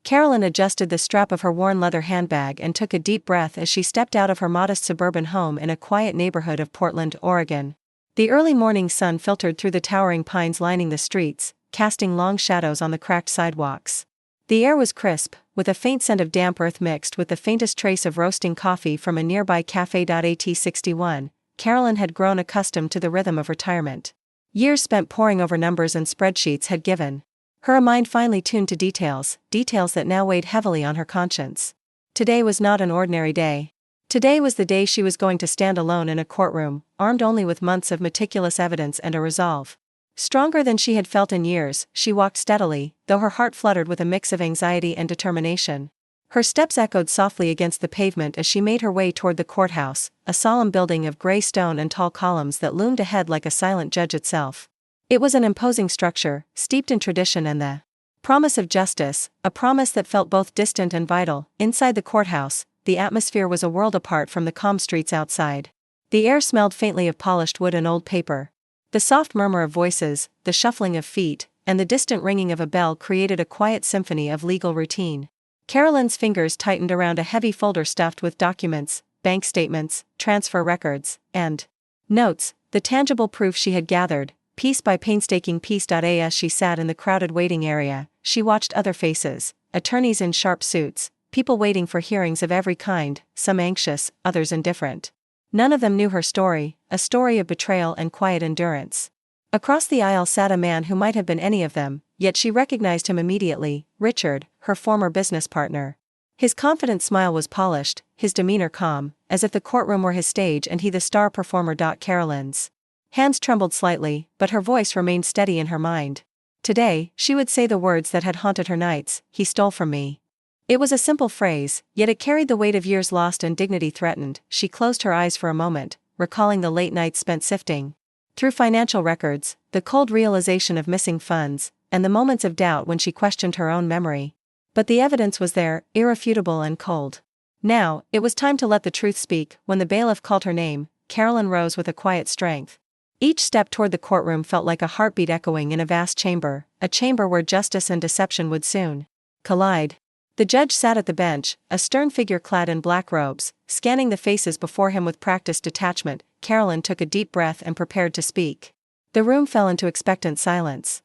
Carolyn adjusted the strap of her worn leather handbag and took a deep breath as she stepped out of her modest suburban home in a quiet neighborhood of Portland, Oregon. The early morning sun filtered through the towering pines lining the streets, casting long shadows on the cracked sidewalks. The air was crisp, with a faint scent of damp earth mixed with the faintest trace of roasting coffee from a nearby cafe. At 61, Carolyn had grown accustomed to the rhythm of retirement. Years spent poring over numbers and spreadsheets had given her a mind finely tuned to details that now weighed heavily on her conscience. Today was not an ordinary day. Today was the day she was going to stand alone in a courtroom, armed only with months of meticulous evidence and a resolve. Stronger than she had felt in years, she walked steadily, though her heart fluttered with a mix of anxiety and determination. Her steps echoed softly against the pavement as she made her way toward the courthouse, a solemn building of gray stone and tall columns that loomed ahead like a silent judge itself. It was an imposing structure, steeped in tradition and the promise of justice, a promise that felt both distant and vital. Inside the courthouse, the atmosphere was a world apart from the calm streets outside. The air smelled faintly of polished wood and old paper. The soft murmur of voices, the shuffling of feet, and the distant ringing of a bell created a quiet symphony of legal routine. Carolyn's fingers tightened around a heavy folder stuffed with documents, bank statements, transfer records, and notes, the tangible proof she had gathered, piece by painstaking piece. As she sat in the crowded waiting area, she watched other faces, attorneys in sharp suits, people waiting for hearings of every kind, some anxious, others indifferent. None of them knew her story, a story of betrayal and quiet endurance. Across the aisle sat a man who might have been any of them, yet she recognized him immediately, Richard, her former business partner. His confident smile was polished, his demeanor calm, as if the courtroom were his stage and he the star performer. Carolyn's hands trembled slightly, but her voice remained steady in her mind. Today, she would say the words that had haunted her nights: "He stole from me." It was a simple phrase, yet it carried the weight of years lost and dignity threatened. She closed her eyes for a moment, recalling the late nights spent sifting through financial records, the cold realization of missing funds, and the moments of doubt when she questioned her own memory. But the evidence was there, irrefutable and cold. Now, it was time to let the truth speak. When the bailiff called her name, Carolyn rose with a quiet strength. Each step toward the courtroom felt like a heartbeat echoing in a vast chamber, a chamber where justice and deception would soon collide. The judge sat at the bench, a stern figure clad in black robes, scanning the faces before him with practiced detachment. Carolyn took a deep breath and prepared to speak. The room fell into expectant silence.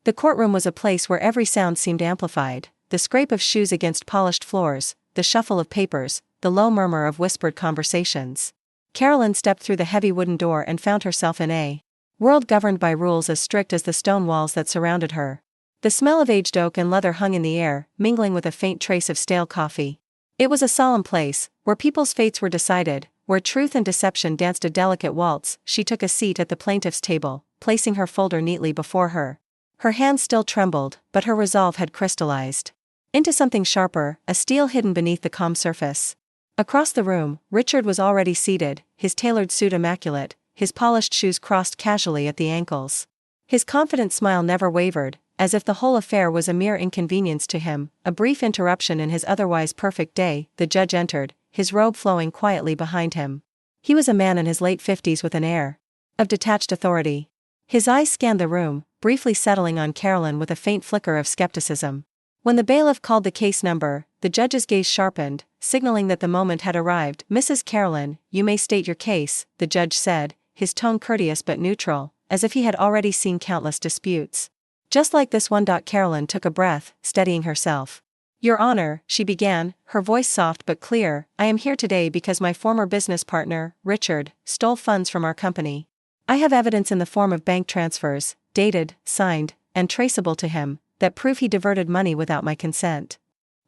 The courtroom was a place where every sound seemed amplified, the scrape of shoes against polished floors, the shuffle of papers, the low murmur of whispered conversations. Carolyn stepped through the heavy wooden door and found herself in a world governed by rules as strict as the stone walls that surrounded her. The smell of aged oak and leather hung in the air, mingling with a faint trace of stale coffee. It was a solemn place, where people's fates were decided, where truth and deception danced a delicate waltz. She took a seat at the plaintiff's table, placing her folder neatly before her. Her hands still trembled, but her resolve had crystallized into something sharper, a steel hidden beneath the calm surface. Across the room, Richard was already seated, his tailored suit immaculate, his polished shoes crossed casually at the ankles. His confident smile never wavered, as if the whole affair was a mere inconvenience to him, a brief interruption in his otherwise perfect day. The judge entered, his robe flowing quietly behind him. He was a man in his late 50s with an air of detached authority. His eyes scanned the room, briefly settling on Carolyn with a faint flicker of skepticism. When the bailiff called the case number, the judge's gaze sharpened, signaling that the moment had arrived. "Mrs. Carolyn, you may state your case," the judge said, his tone courteous but neutral, as if he had already seen countless disputes. Just like this one. Carolyn took a breath, steadying herself. "Your Honor," she began, her voice soft but clear, "I am here today because my former business partner, Richard, stole funds from our company. I have evidence in the form of bank transfers, dated, signed, and traceable to him, that prove he diverted money without my consent."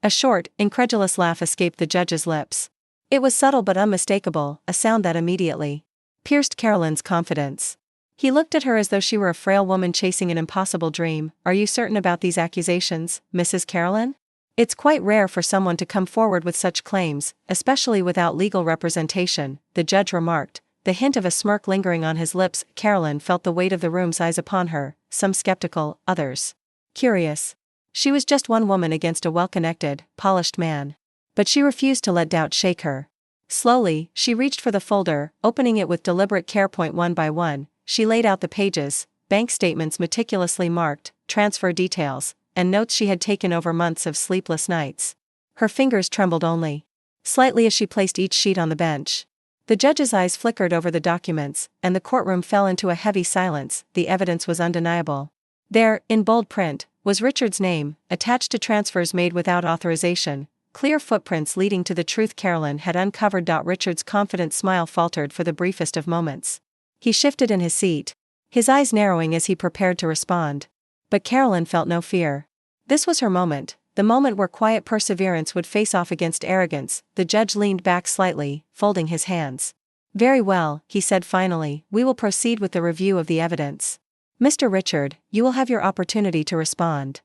A short, incredulous laugh escaped the judge's lips. It was subtle but unmistakable, a sound that immediately pierced Carolyn's confidence. He looked at her as though she were a frail woman chasing an impossible dream. "Are you certain about these accusations, Mrs. Carolyn? It's quite rare for someone to come forward with such claims, especially without legal representation," the judge remarked, the hint of a smirk lingering on his lips. Carolyn felt the weight of the room's eyes upon her, some skeptical, others curious. She was just one woman against a well-connected, polished man. But she refused to let doubt shake her. Slowly, she reached for the folder, opening it with deliberate care. One by one, she laid out the pages, bank statements meticulously marked, transfer details, and notes she had taken over months of sleepless nights. Her fingers trembled only slightly as she placed each sheet on the bench. The judge's eyes flickered over the documents, and the courtroom fell into a heavy silence. The evidence was undeniable. There, in bold print, was Richard's name, attached to transfers made without authorization, clear footprints leading to the truth Carolyn had uncovered. Richard's confident smile faltered for the briefest of moments. He shifted in his seat, his eyes narrowing as he prepared to respond. But Carolyn felt no fear. This was her moment, the moment where quiet perseverance would face off against arrogance. The judge leaned back slightly, folding his hands. "Very well," he said finally, "we will proceed with the review of the evidence. Mr. Richard, you will have your opportunity to respond."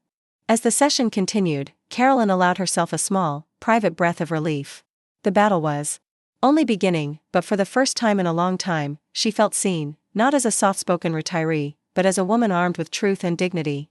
As the session continued, Carolyn allowed herself a small, private breath of relief. The battle was only beginning, but for the first time in a long time, she felt seen, not as a soft-spoken retiree, but as a woman armed with truth and dignity.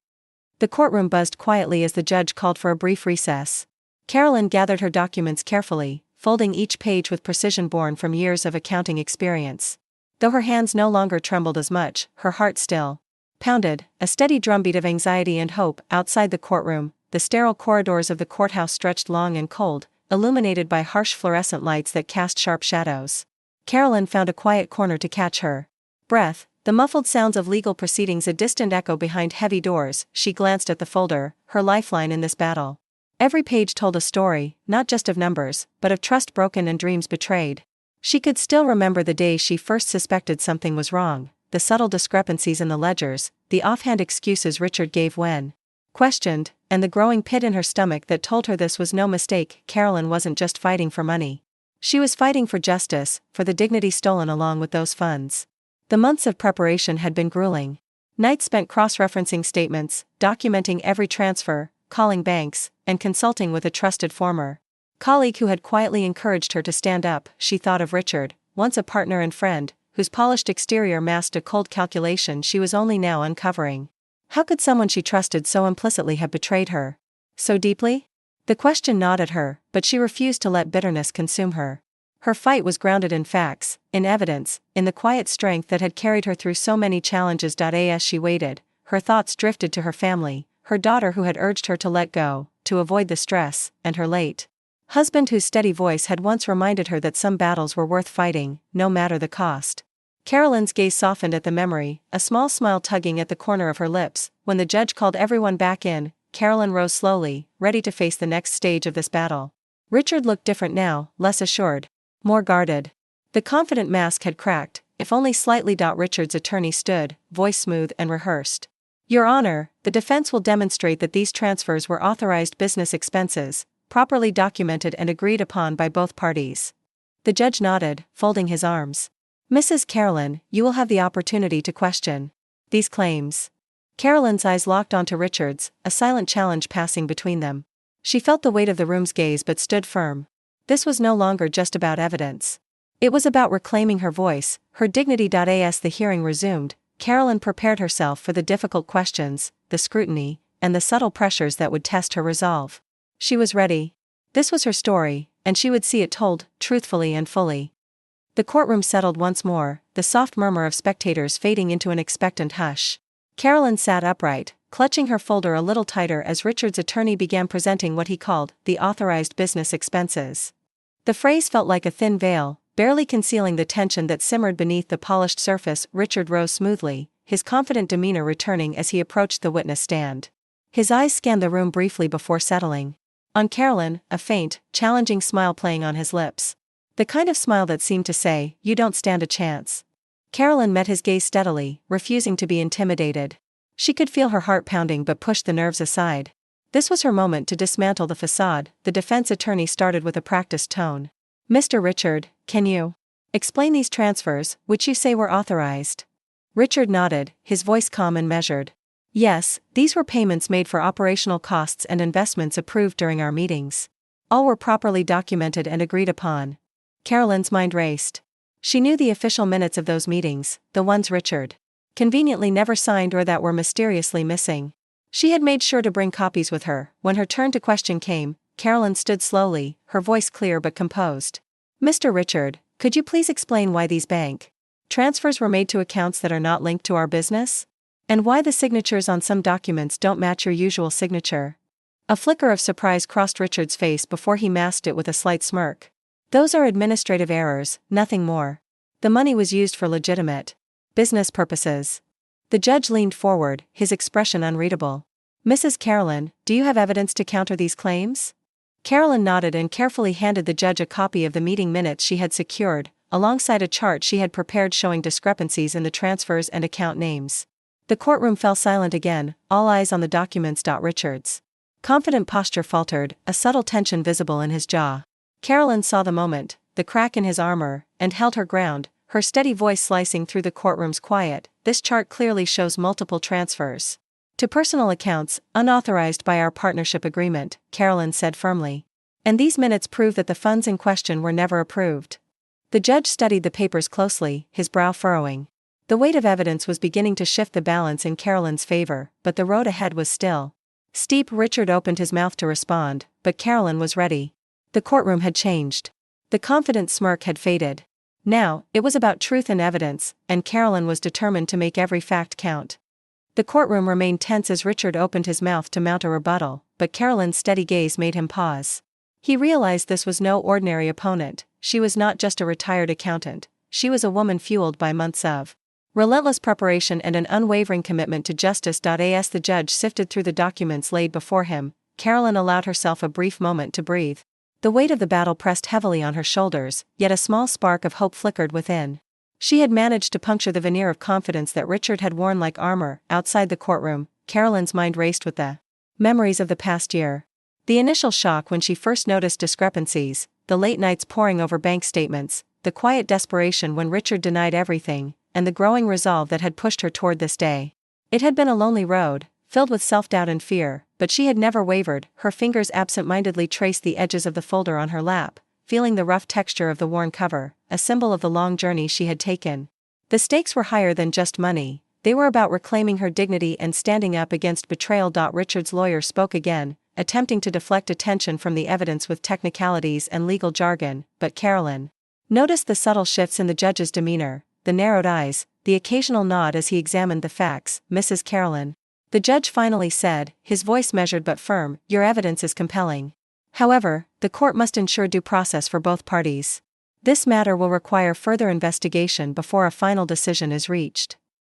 The courtroom buzzed quietly as the judge called for a brief recess. Carolyn gathered her documents carefully, folding each page with precision born from years of accounting experience. Though her hands no longer trembled as much, her heart still pounded, a steady drumbeat of anxiety and hope. Outside the courtroom, the sterile corridors of the courthouse stretched long and cold, illuminated by harsh fluorescent lights that cast sharp shadows. Carolyn found a quiet corner to catch her breath, the muffled sounds of legal proceedings a distant echo behind heavy doors. She glanced at the folder, her lifeline in this battle. Every page told a story, not just of numbers, but of trust broken and dreams betrayed. She could still remember the day she first suspected something was wrong, the subtle discrepancies in the ledgers, the offhand excuses Richard gave when questioned, and the growing pit in her stomach that told her this was no mistake. Carolyn wasn't just fighting for money. She was fighting for justice, for the dignity stolen along with those funds. The months of preparation had been grueling. Nights spent cross-referencing statements, documenting every transfer, calling banks, and consulting with a trusted former colleague who had quietly encouraged her to stand up. She thought of Richard, once a partner and friend, whose polished exterior masked a cold calculation she was only now uncovering. How could someone she trusted so implicitly have betrayed her so deeply? The question gnawed at her, but she refused to let bitterness consume her. Her fight was grounded in facts, in evidence, in the quiet strength that had carried her through so many challenges. As she waited, her thoughts drifted to her family, her daughter who had urged her to let go, to avoid the stress, and her late husband whose steady voice had once reminded her that some battles were worth fighting, no matter the cost. Carolyn's gaze softened at the memory, a small smile tugging at the corner of her lips. When the judge called everyone back in, Carolyn rose slowly, ready to face the next stage of this battle. Richard looked different now, less assured, more guarded. The confident mask had cracked, if only slightly. Richard's attorney stood, voice smooth and rehearsed. "Your Honor, the defense will demonstrate that these transfers were authorized business expenses, properly documented and agreed upon by both parties." The judge nodded, folding his arms. "Mrs. Carolyn, you will have the opportunity to question these claims." Carolyn's eyes locked onto Richard's, a silent challenge passing between them. She felt the weight of the room's gaze but stood firm. This was no longer just about evidence. It was about reclaiming her voice, her dignity. As the hearing resumed, Carolyn prepared herself for the difficult questions, the scrutiny, and the subtle pressures that would test her resolve. She was ready. This was her story, and she would see it told, truthfully and fully. The courtroom settled once more, the soft murmur of spectators fading into an expectant hush. Carolyn sat upright, clutching her folder a little tighter as Richard's attorney began presenting what he called the authorized business expenses. The phrase felt like a thin veil, barely concealing the tension that simmered beneath the polished surface. Richard rose smoothly, his confident demeanor returning as he approached the witness stand. His eyes scanned the room briefly before settling on Carolyn, a faint, challenging smile playing on his lips. The kind of smile that seemed to say, "You don't stand a chance." Carolyn met his gaze steadily, refusing to be intimidated. She could feel her heart pounding but pushed the nerves aside. This was her moment to dismantle the facade. The defense attorney started with a practiced tone. "Mr. Richard, can you explain these transfers, which you say were authorized?" Richard nodded, his voice calm and measured. "Yes, these were payments made for operational costs and investments approved during our meetings. All were properly documented and agreed upon." Carolyn's mind raced. She knew the official minutes of those meetings, the ones Richard conveniently never signed or that were mysteriously missing. She had made sure to bring copies with her. When her turn to question came, Carolyn stood slowly, her voice clear but composed. "Mr. Richard, could you please explain why these bank transfers were made to accounts that are not linked to our business? And why the signatures on some documents don't match your usual signature? A flicker of surprise crossed Richard's face before he masked it with a slight smirk. Those are administrative errors, nothing more. The money was used for legitimate business purposes. The judge leaned forward, his expression unreadable. Mrs. Carolyn, do you have evidence to counter these claims? Carolyn nodded and carefully handed the judge a copy of the meeting minutes she had secured, alongside a chart she had prepared showing discrepancies in the transfers and account names. The courtroom fell silent again, all eyes on the documents. Richard's confident posture faltered, a subtle tension visible in his jaw. Carolyn saw the moment, the crack in his armor, and held her ground, her steady voice slicing through the courtroom's quiet. This chart clearly shows multiple transfers to personal accounts, unauthorized by our partnership agreement, Carolyn said firmly. And these minutes prove that the funds in question were never approved. The judge studied the papers closely, his brow furrowing. The weight of evidence was beginning to shift the balance in Carolyn's favor, but the road ahead was still steep. Richard opened his mouth to respond, but Carolyn was ready. The courtroom had changed. The confident smirk had faded. Now, it was about truth and evidence, and Carolyn was determined to make every fact count. The courtroom remained tense as Richard opened his mouth to mount a rebuttal, but Carolyn's steady gaze made him pause. He realized this was no ordinary opponent. She was not just a retired accountant, she was a woman fueled by months of relentless preparation and an unwavering commitment to justice. As the judge sifted through the documents laid before him, Carolyn allowed herself a brief moment to breathe. The weight of the battle pressed heavily on her shoulders, yet a small spark of hope flickered within. She had managed to puncture the veneer of confidence that Richard had worn like armor. Outside the courtroom, Carolyn's mind raced with the memories of the past year. The initial shock when she first noticed discrepancies, the late nights poring over bank statements, the quiet desperation when Richard denied everything, and the growing resolve that had pushed her toward this day. It had been a lonely road, filled with self-doubt and fear, but she had never wavered. Her fingers absent-mindedly traced the edges of the folder on her lap, feeling the rough texture of the worn cover, a symbol of the long journey she had taken. The stakes were higher than just money, they were about reclaiming her dignity and standing up against betrayal. Richard's lawyer spoke again, attempting to deflect attention from the evidence with technicalities and legal jargon, but Carolyn noticed the subtle shifts in the judge's demeanor, the narrowed eyes, the occasional nod as he examined the facts. Mrs. Carolyn, the judge finally said, his voice measured but firm, your evidence is compelling. However, the court must ensure due process for both parties. This matter will require further investigation before a final decision is reached.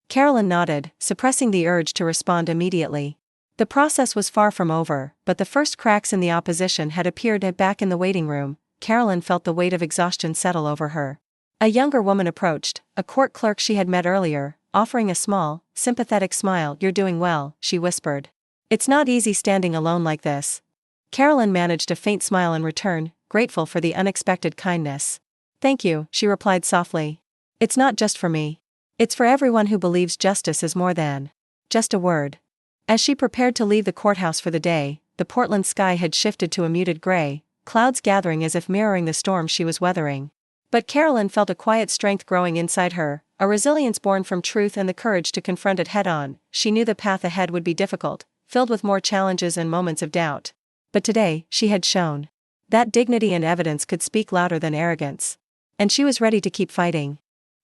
Carolyn nodded, suppressing the urge to respond immediately. The process was far from over, but the first cracks in the opposition had appeared. Back in the waiting room, Carolyn felt the weight of exhaustion settle over her. A younger woman approached, a court clerk she had met earlier, offering a small, sympathetic smile. You're doing well, she whispered. It's not easy standing alone like this. Carolyn managed a faint smile in return, grateful for the unexpected kindness. Thank you, she replied softly. It's not just for me. It's for everyone who believes justice is more than just a word. As she prepared to leave the courthouse for the day, the Portland sky had shifted to a muted gray, clouds gathering as if mirroring the storm she was weathering. But Carolyn felt a quiet strength growing inside her, a resilience born from truth and the courage to confront it head-on. She knew the path ahead would be difficult, filled with more challenges and moments of doubt. But today, she had shown that dignity and evidence could speak louder than arrogance. And she was ready to keep fighting.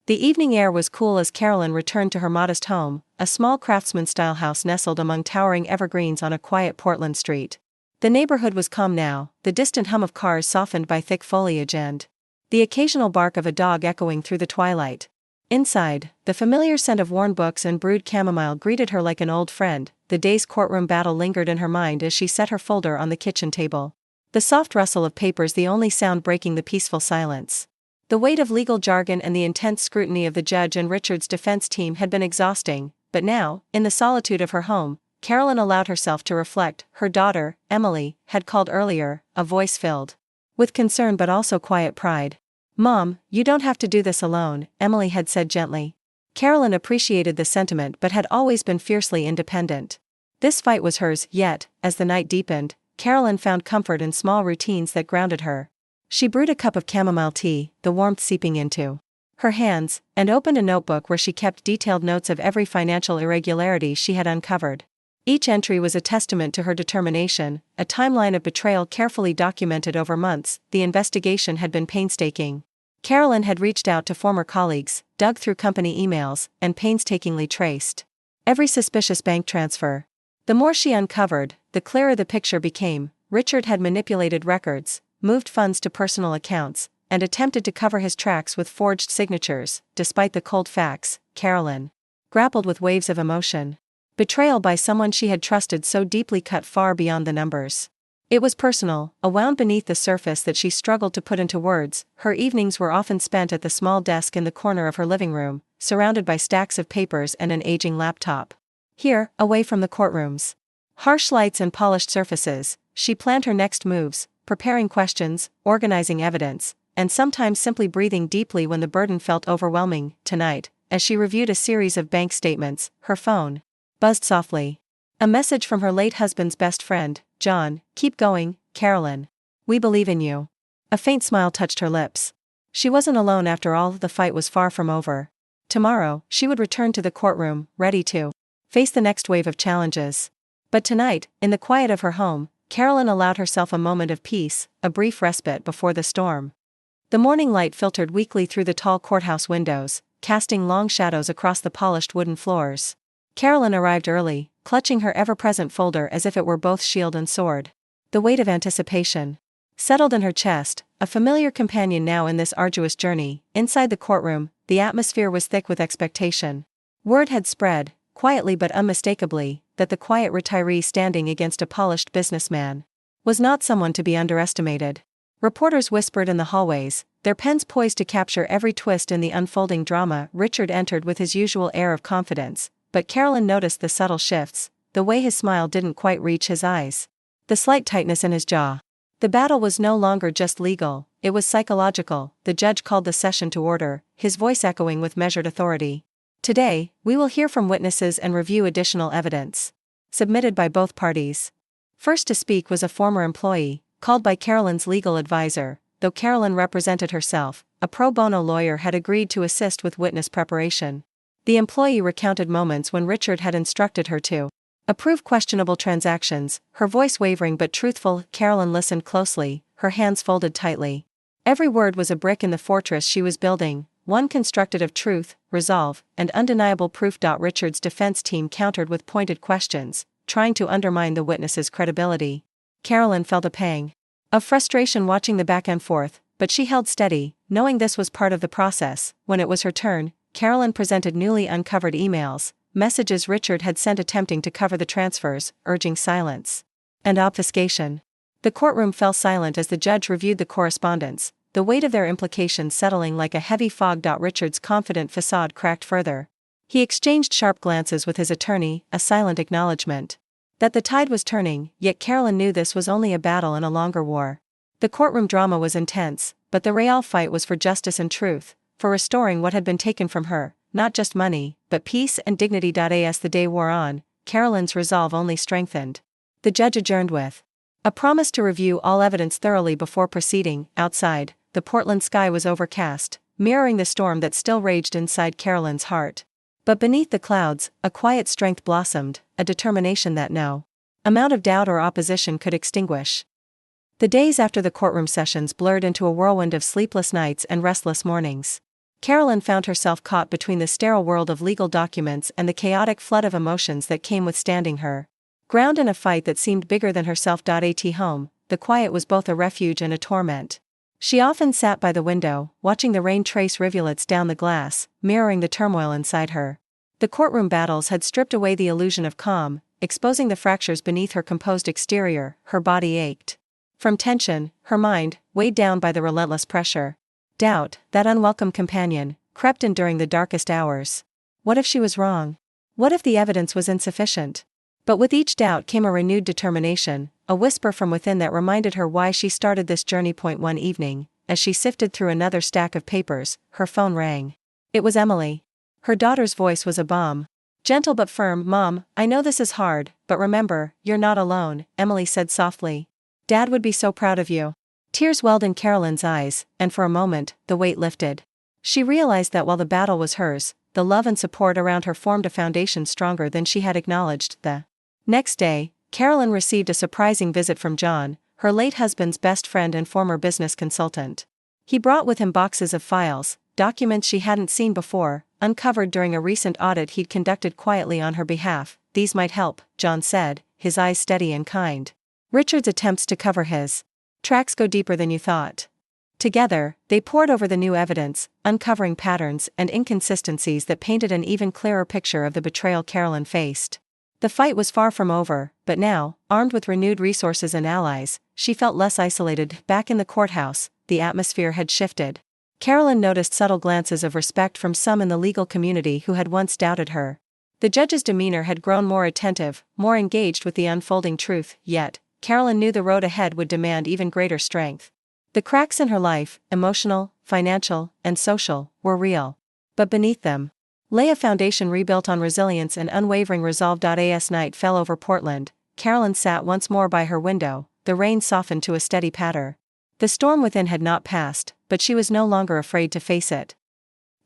The evening air was cool as Carolyn returned to her modest home, a small craftsman-style house nestled among towering evergreens on a quiet Portland street. The neighborhood was calm now, the distant hum of cars softened by thick foliage and the occasional bark of a dog echoing through the twilight. Inside, the familiar scent of worn books and brewed chamomile greeted her like an old friend. The day's courtroom battle lingered in her mind as she set her folder on the kitchen table. The soft rustle of papers the only sound breaking the peaceful silence. The weight of legal jargon and the intense scrutiny of the judge and Richard's defense team had been exhausting, but now, in the solitude of her home, Carolyn allowed herself to reflect. Her daughter, Emily, had called earlier, a voice filled with concern but also quiet pride. Mom, you don't have to do this alone, Emily had said gently. Carolyn appreciated the sentiment but had always been fiercely independent. This fight was hers, yet, as the night deepened, Carolyn found comfort in small routines that grounded her. She brewed a cup of chamomile tea, the warmth seeping into her hands, and opened a notebook where she kept detailed notes of every financial irregularity she had uncovered. Each entry was a testament to her determination, a timeline of betrayal carefully documented over months. The investigation had been painstaking. Carolyn had reached out to former colleagues, dug through company emails, and painstakingly traced Every suspicious bank transfer. The more she uncovered, the clearer the picture became. Richard had manipulated records, moved funds to personal accounts, and attempted to cover his tracks with forged signatures. Despite the cold facts, Carolyn grappled with waves of emotion. Betrayal by someone she had trusted so deeply cut far beyond the numbers. It was personal, a wound beneath the surface that she struggled to put into words. Her evenings were often spent at the small desk in the corner of her living room, surrounded by stacks of papers and an aging laptop. Here, away from the courtrooms, harsh lights and polished surfaces, she planned her next moves, preparing questions, organizing evidence, and sometimes simply breathing deeply when the burden felt overwhelming. Tonight, as she reviewed a series of bank statements, her phone buzzed softly. A message from her late husband's best friend, John. "Keep going, Carolyn. We believe in you." A faint smile touched her lips. She wasn't alone after all. The fight was far from over. Tomorrow, she would return to the courtroom, ready to face the next wave of challenges. But tonight, in the quiet of her home, Carolyn allowed herself a moment of peace, a brief respite before the storm. The morning light filtered weakly through the tall courthouse windows, casting long shadows across the polished wooden floors. Carolyn arrived early, clutching her ever-present folder as if it were both shield and sword. The weight of anticipation settled in her chest, a familiar companion now in this arduous journey. Inside the courtroom, the atmosphere was thick with expectation. Word had spread, quietly but unmistakably, that the quiet retiree standing against a polished businessman was not someone to be underestimated. Reporters whispered in the hallways, their pens poised to capture every twist in the unfolding drama. Richard entered with his usual air of confidence, but Carolyn noticed the subtle shifts, the way his smile didn't quite reach his eyes, the slight tightness in his jaw. The battle was no longer just legal, it was psychological. The judge called the session to order, his voice echoing with measured authority. "Today, we will hear from witnesses and review additional evidence submitted by both parties." First to speak was a former employee, called by Carolyn's legal advisor. Though Carolyn represented herself, a pro bono lawyer had agreed to assist with witness preparation. The employee recounted moments when Richard had instructed her to approve questionable transactions, her voice wavering but truthful. Carolyn listened closely, her hands folded tightly. Every word was a brick in the fortress she was building, one constructed of truth, resolve, and undeniable proof. Richard's defense team countered with pointed questions, trying to undermine the witness's credibility. Carolyn felt a pang of frustration watching the back and forth, but she held steady, knowing this was part of the process. When it was her turn, Carolyn presented newly uncovered emails, messages Richard had sent attempting to cover the transfers, urging silence and obfuscation. The courtroom fell silent as the judge reviewed the correspondence, the weight of their implications settling like a heavy fog. Richard's confident facade cracked further. He exchanged sharp glances with his attorney, a silent acknowledgement that the tide was turning, yet Carolyn knew this was only a battle in a longer war. The courtroom drama was intense, but the real fight was for justice and truth, for restoring what had been taken from her, not just money, but peace and dignity. As the day wore on, Carolyn's resolve only strengthened. The judge adjourned with a promise to review all evidence thoroughly before proceeding. Outside, the Portland sky was overcast, mirroring the storm that still raged inside Carolyn's heart. But beneath the clouds, a quiet strength blossomed, a determination that no amount of doubt or opposition could extinguish. The days after the courtroom sessions blurred into a whirlwind of sleepless nights and restless mornings. Carolyn found herself caught between the sterile world of legal documents and the chaotic flood of emotions that came with standing her ground in a fight that seemed bigger than herself. At home, the quiet was both a refuge and a torment. She often sat by the window, watching the rain trace rivulets down the glass, mirroring the turmoil inside her. The courtroom battles had stripped away the illusion of calm, exposing the fractures beneath her composed exterior. Her body ached from tension, her mind, weighed down by the relentless pressure. Doubt, that unwelcome companion, crept in during the darkest hours. What if she was wrong? What if the evidence was insufficient? But with each doubt came a renewed determination, a whisper from within that reminded her why she started this journey. One evening, as she sifted through another stack of papers, her phone rang. It was Emily. Her daughter's voice was a balm. Gentle but firm. "Mom, I know this is hard, but remember, you're not alone," Emily said softly. "Dad would be so proud of you." Tears welled in Carolyn's eyes, and for a moment, the weight lifted. She realized that while the battle was hers, the love and support around her formed a foundation stronger than she had acknowledged. The next day, Carolyn received a surprising visit from John, her late husband's best friend and former business consultant. He brought with him boxes of files, documents she hadn't seen before, uncovered during a recent audit he'd conducted quietly on her behalf. These might help, John said, his eyes steady and kind. Richard's attempts to cover his tracks go deeper than you thought. Together, they pored over the new evidence, uncovering patterns and inconsistencies that painted an even clearer picture of the betrayal Carolyn faced. The fight was far from over, but now, armed with renewed resources and allies, she felt less isolated. Back in the courthouse, the atmosphere had shifted. Carolyn noticed subtle glances of respect from some in the legal community who had once doubted her. The judge's demeanor had grown more attentive, more engaged with the unfolding truth, yet, Carolyn knew the road ahead would demand even greater strength. The cracks in her life, emotional, financial, and social, were real. But beneath them lay a foundation rebuilt on resilience and unwavering resolve. As night fell over Portland, Carolyn sat once more by her window, the rain softened to a steady patter. The storm within had not passed, but she was no longer afraid to face it.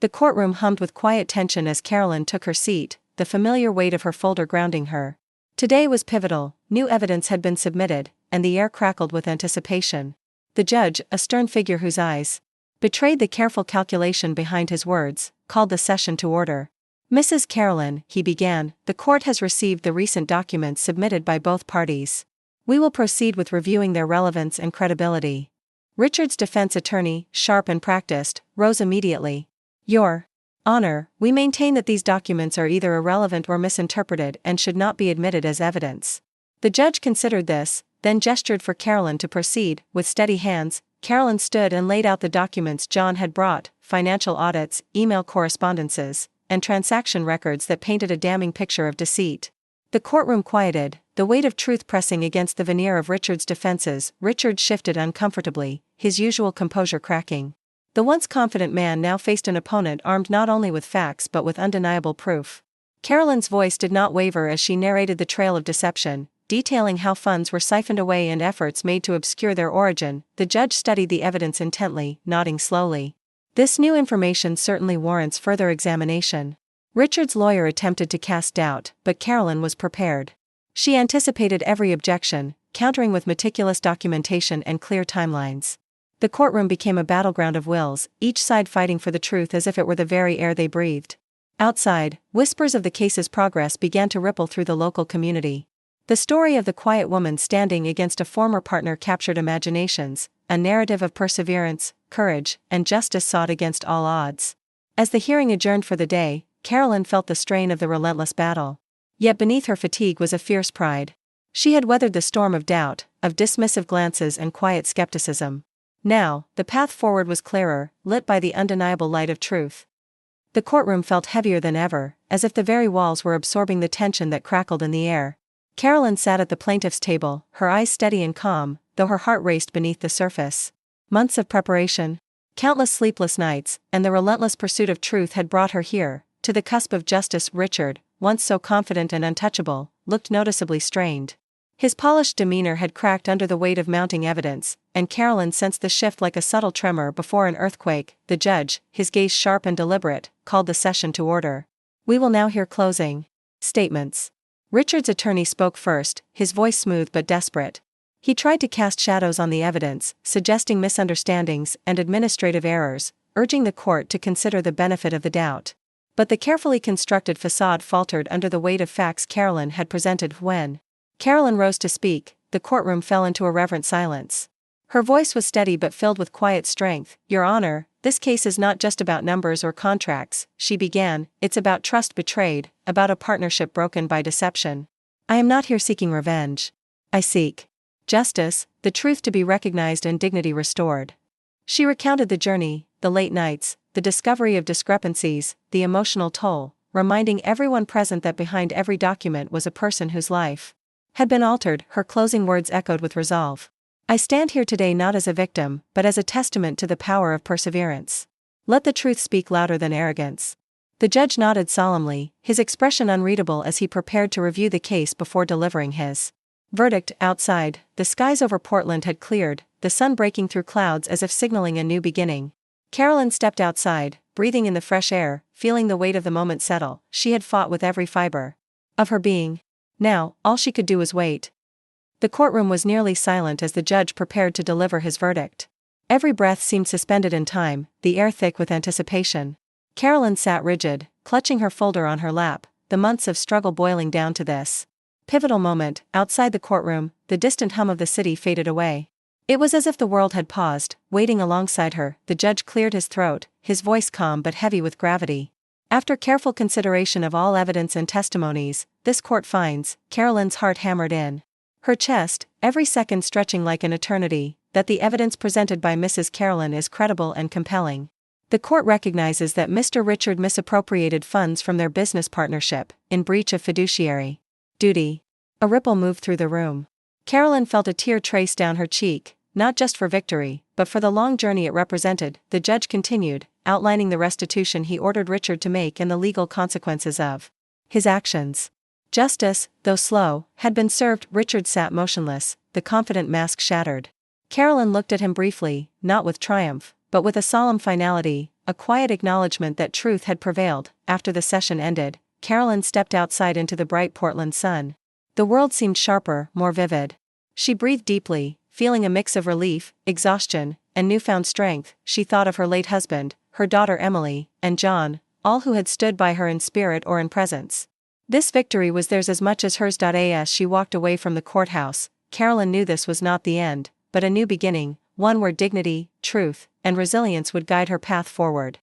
The courtroom hummed with quiet tension as Carolyn took her seat, the familiar weight of her folder grounding her. Today was pivotal, new evidence had been submitted, and the air crackled with anticipation. The judge, a stern figure whose eyes betrayed the careful calculation behind his words, called the session to order. "Mrs. Carolyn," he began, "the court has received the recent documents submitted by both parties. We will proceed with reviewing their relevance and credibility." Richard's defense attorney, sharp and practiced, rose immediately. "Your Honor, we maintain that these documents are either irrelevant or misinterpreted and should not be admitted as evidence." The judge considered this, then gestured for Carolyn to proceed. With steady hands, Carolyn stood and laid out the documents John had brought: financial audits, email correspondences, and transaction records that painted a damning picture of deceit. The courtroom quieted, the weight of truth pressing against the veneer of Richard's defenses. Richard shifted uncomfortably, his usual composure cracking. The once confident man now faced an opponent armed not only with facts but with undeniable proof. Carolyn's voice did not waver as she narrated the trail of deception, detailing how funds were siphoned away and efforts made to obscure their origin. The judge studied the evidence intently, nodding slowly. "This new information certainly warrants further examination." Richard's lawyer attempted to cast doubt, but Carolyn was prepared. She anticipated every objection, countering with meticulous documentation and clear timelines. The courtroom became a battleground of wills, each side fighting for the truth as if it were the very air they breathed. Outside, whispers of the case's progress began to ripple through the local community. The story of the quiet woman standing against a former partner captured imaginations, a narrative of perseverance, courage, and justice sought against all odds. As the hearing adjourned for the day, Carolyn felt the strain of the relentless battle. Yet beneath her fatigue was a fierce pride. She had weathered the storm of doubt, of dismissive glances and quiet skepticism. Now, the path forward was clearer, lit by the undeniable light of truth. The courtroom felt heavier than ever, as if the very walls were absorbing the tension that crackled in the air. Carolyn sat at the plaintiff's table, her eyes steady and calm, though her heart raced beneath the surface. Months of preparation, countless sleepless nights, and the relentless pursuit of truth had brought her here, to the cusp of justice. Richard, once so confident and untouchable, looked noticeably strained. His polished demeanor had cracked under the weight of mounting evidence, and Carolyn sensed the shift like a subtle tremor before an earthquake. The judge, his gaze sharp and deliberate, called the session to order. "We will now hear closing statements." Richard's attorney spoke first, his voice smooth but desperate. He tried to cast shadows on the evidence, suggesting misunderstandings and administrative errors, urging the court to consider the benefit of the doubt. But the carefully constructed facade faltered under the weight of facts Carolyn had presented. When Carolyn rose to speak, the courtroom fell into a reverent silence. Her voice was steady but filled with quiet strength. "Your Honor, this case is not just about numbers or contracts," she began. "It's about trust betrayed, about a partnership broken by deception. I am not here seeking revenge. I seek justice, the truth to be recognized and dignity restored." She recounted the journey, the late nights, the discovery of discrepancies, the emotional toll, reminding everyone present that behind every document was a person whose life had been altered. Her closing words echoed with resolve. "I stand here today not as a victim, but as a testament to the power of perseverance. Let the truth speak louder than arrogance." The judge nodded solemnly, his expression unreadable as he prepared to review the case before delivering his verdict. Outside, the skies over Portland had cleared, the sun breaking through clouds as if signaling a new beginning. Carolyn stepped outside, breathing in the fresh air, feeling the weight of the moment settle. She had fought with every fiber of her being. Now, all she could do was wait. The courtroom was nearly silent as the judge prepared to deliver his verdict. Every breath seemed suspended in time, the air thick with anticipation. Carolyn sat rigid, clutching her folder on her lap, the months of struggle boiling down to this pivotal moment. Outside the courtroom, the distant hum of the city faded away. It was as if the world had paused, waiting alongside her. The judge cleared his throat, his voice calm but heavy with gravity. After careful consideration of all evidence and testimonies, this court finds, Carolyn's heart hammered in her chest, every second stretching like an eternity, that the evidence presented by Mrs. Carolyn is credible and compelling. The court recognizes that Mr. Richard misappropriated funds from their business partnership, in breach of fiduciary duty. A ripple moved through the room. Carolyn felt a tear trace down her cheek, not just for victory, but for the long journey it represented. The judge continued, outlining the restitution he ordered Richard to make and the legal consequences of his actions. Justice, though slow, had been served. Richard sat motionless, the confident mask shattered. Carolyn looked at him briefly, not with triumph, but with a solemn finality, a quiet acknowledgement that truth had prevailed. After the session ended, Carolyn stepped outside into the bright Portland sun. The world seemed sharper, more vivid. She breathed deeply, feeling a mix of relief, exhaustion, and newfound strength. She thought of her late husband, her daughter Emily, and John, all who had stood by her in spirit or in presence. This victory was theirs as much as hers. As she walked away from the courthouse, Carolyn knew this was not the end, but a new beginning, one where dignity, truth, and resilience would guide her path forward.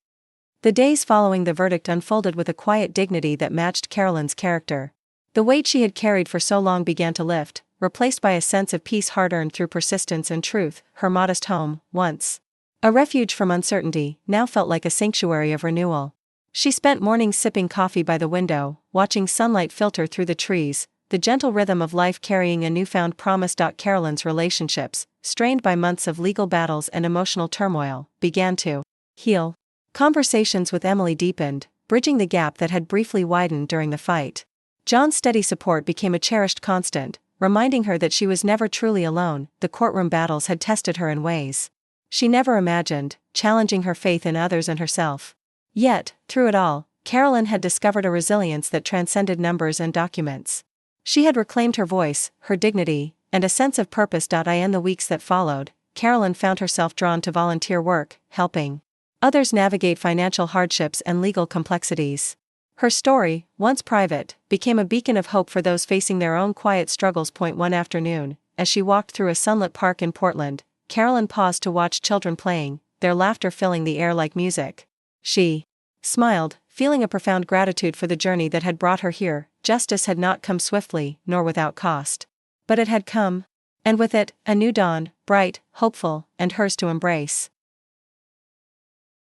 The days following the verdict unfolded with a quiet dignity that matched Carolyn's character. The weight she had carried for so long began to lift, replaced by a sense of peace hard-earned through persistence and truth. Her modest home, once a refuge from uncertainty, now felt like a sanctuary of renewal. She spent mornings sipping coffee by the window, watching sunlight filter through the trees, the gentle rhythm of life carrying a newfound promise. Carolyn's relationships, strained by months of legal battles and emotional turmoil, began to heal. Conversations with Emily deepened, bridging the gap that had briefly widened during the fight. John's steady support became a cherished constant, reminding her that she was never truly alone. The courtroom battles had tested her in ways she never imagined, challenging her faith in others and herself. Yet, through it all, Carolyn had discovered a resilience that transcended numbers and documents. She had reclaimed her voice, her dignity, and a sense of purpose. In the weeks that followed, Carolyn found herself drawn to volunteer work, helping others navigate financial hardships and legal complexities. Her story, once private, became a beacon of hope for those facing their own quiet struggles. One afternoon, as she walked through a sunlit park in Portland, Carolyn paused to watch children playing, their laughter filling the air like music. She smiled, feeling a profound gratitude for the journey that had brought her here. Justice had not come swiftly, nor without cost. But it had come. And with it, a new dawn, bright, hopeful, and hers to embrace.